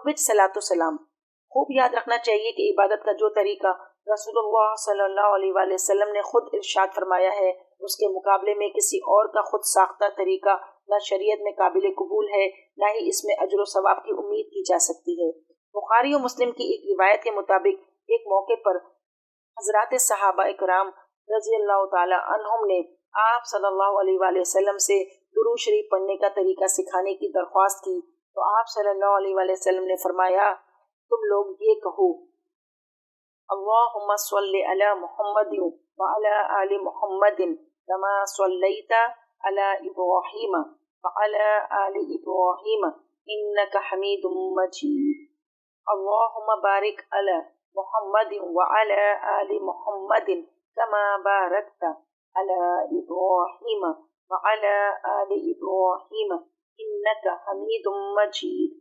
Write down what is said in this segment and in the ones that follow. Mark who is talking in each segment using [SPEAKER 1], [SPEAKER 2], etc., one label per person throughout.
[SPEAKER 1] مروج صلاۃ السلام۔ خوب یاد رکھنا چاہیے کہ عبادت کا جو طریقہ رسول اللہ صلی اللہ علیہ وآلہ وسلم نے خود ارشاد فرمایا ہے، اس کے مقابلے میں کسی اور کا خود ساختہ طریقہ نہ شریعت میں قابل قبول ہے، نہ ہی اس میں اجر و ثواب کی امید کی جا سکتی ہے۔ بخاری و مسلم کی ایک روایت کے مطابق ایک موقع پر حضرات صحابہ اکرام رضی اللہ تعالی عنہم نے آپ صلی اللہ علیہ وآلہ وسلم سے درود شریف پڑھنے کا طریقہ سکھانے کی درخواست کی، تو آپ صلی اللہ علیہ وآلہ وسلم نے فرمایا، تم لوگ یہ کہو، اللہم صلی علی محمد وعلی آل محمد کما صلیت علی ابراہیم وعلی آل ابراہیم انک حمید مجید، اللہم بارک علی محمد وعلی آل محمد کما بارکت علی ابراہیم وعلی آل ابراہیم انک حمید مجید۔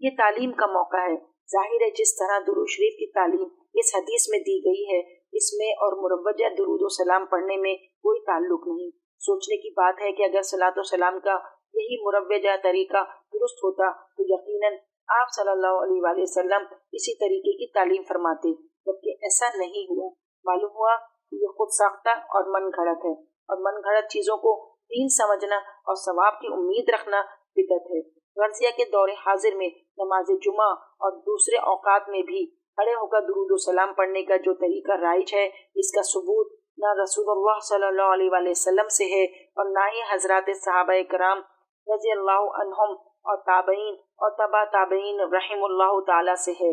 [SPEAKER 1] یہ تعلیم کا موقع ہے۔ ظاہر ہے جس طرح درود شریف کی تعلیم اس حدیث میں دی گئی ہے، اس میں اور مروجہ درود و سلام پڑھنے میں کوئی تعلق نہیں۔ سوچنے کی بات ہے کہ اگر صلاۃ و سلام کا یہی مروجہ طریقہ درست ہوتا تو یقیناً آپ صلی اللہ علیہ وآلہ وسلم اسی طریقے کی تعلیم فرماتے، جبکہ ایسا نہیں ہوا۔ معلوم ہوا کہ یہ خود ساختہ اور من گھڑت ہے، اور من گھڑت چیزوں کو دین سمجھنا اور ثواب کی امید رکھنا بدعت ہے۔ غرضیہ کے دور حاضر میں نماز جمعہ اور دوسرے اوقات میں بھی کھڑے ہو کر درود و سلام پڑھنے کا جو طریقہ رائج ہے، اس کا ثبوت نہ رسول اللہ صلی اللہ علیہ وآلہ وسلم سے ہے اور نہ ہی حضرات صحابہ کرام رضی اللہ عنہم اور تابعین اور تبع تابعین رحم اللہ تعالی سے ہے۔